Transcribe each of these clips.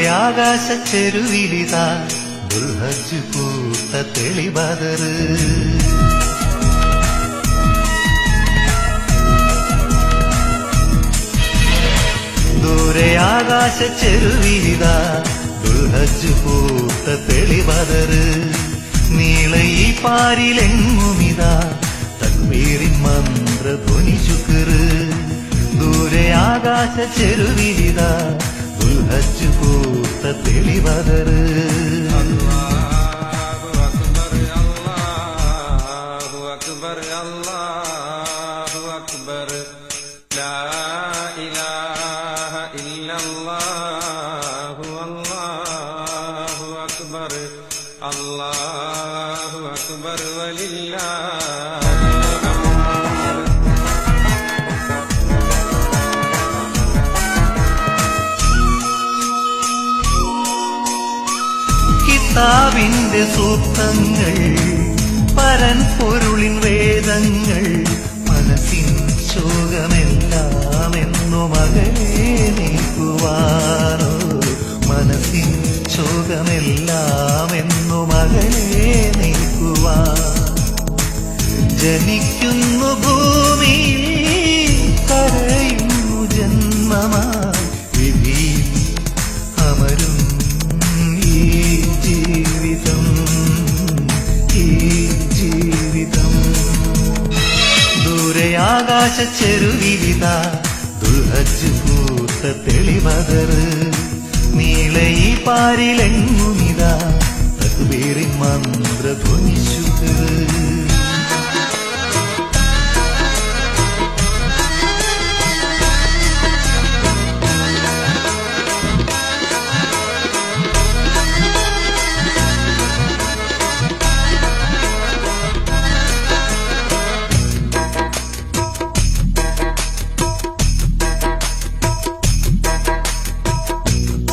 ആകാശ ചെരുവിലിതാ ദുൽഹജ്ജ് പൂത്ത തെളിബദറ്. ദൂരെ ആകാശ ചെരുവിലിതാ ദുൽഹജ്ജ് പൂത്ത തെളിബദറ്. നീളെ ഈ പാരിലെങ്ങുമിതാ തക്ബീറിൻ മന്ത്രധ്വനി ശുക്റ്. ദൂരെ ആകാശ ചെരുവിലിതാ ദുൽഹജ്ജ് പൂത്ത തെളിബദറ്. അല്ലാഹു അക്ബർ ലാ ഇലാഹ ഇല്ലല്ലാഹു അല്ലാഹു അക്ബർ അല്ലാഹു അക്ബർ വലില്ലാഹിൽ ഹംദ്. കിതാബിന്റെ സൂക്തങ്ങൾ പരൻ പൊരുളിൻ വേദങ്ങൾ മനസ്സിൻ ശോകമെല്ലാം എന്നു മകളെ നീക്കുവാനോ. മനസ്സിൻ ശോകമെല്ലാം എന്നു മകളെ നീക്കുവാൻ. ജനിക്കുന്നു ഭൂമിയിൽ കരയുന്നു ജന്മമായി വിധിയിൽ അമരും ഈ ജീവിതം. ദൂരെ ആകാശ ചെരുവിലിതാ ദുൽഹജ്ജ് പൂത്ത തെളിബദറ്. നീളെ ഈ പാരിലെങ്ങുമിതാ തക്ബീറിൻ മന്ത്രധ്വനി ശുക്റ്.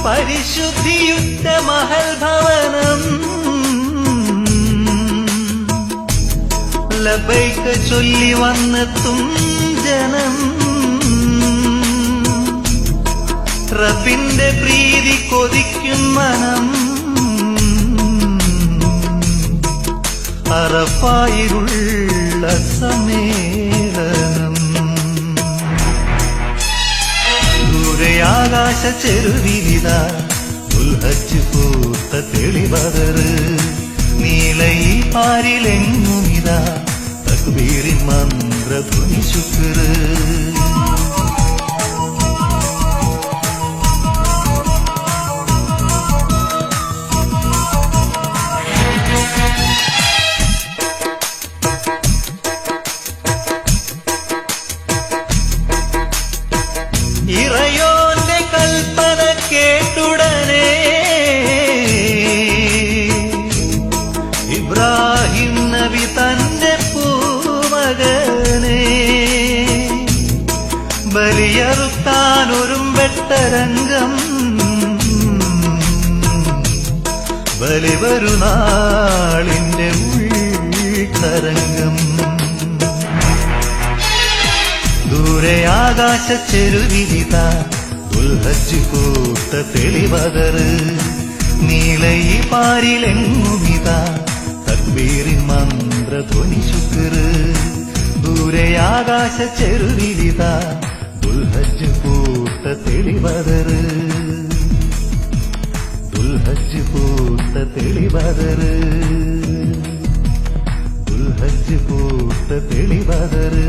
പരിശുദ്ധിയുറ്റ മഹൽ ഭവനം ലബൈക ചൊല്ലി വന്നെത്തും ജനം. റബ്ബിന്റെ പ്രീതി കൊതിക്കും മനം. അറഫായിലുള്ള സമ്മേളനം. ദൂരെ ആകാശ ചെരുവിലിതാ ദുൽഹജ്ജ് പൂത്ത തെളിബദറ്. നീളെ ഈ പാരിലെങ്ങുമിതാ തക്ബീറിൻ മന്ത്രധ്വനി ശുക്റ്. ഇറയോന്റെ കൽപ്പന കേട്ടുടനെ ഇബ്രാഹിം നബി തന്റെ പൂമകനെ ബലിയറുക്കാൻ ഒരുമ്പെട്ട രംഗം. ബലിവരുനാളിന്റെ ഉൾത്തരംഗം. ദൂരെ ആകാശ ചെരുവിലിതാ ദുൽഹജ്ജ് പൂത്ത തെളിബദറ്. നീളെ ഈ പാരിലെങ്ങുമിതാ തക്ബീറിൻ മന്ത്രധ്വനി ശുക്റ്. ദൂരെ ആകാശ ചെരുവിലിതാ ദുൽഹജ്ജ് പൂത്ത തെളിബദറ്. ദുൽഹജ്ജ് പൂത്ത തെളിബദറ്. ദുൽഹജ്ജ് പൂത്ത തെളിബദറ്.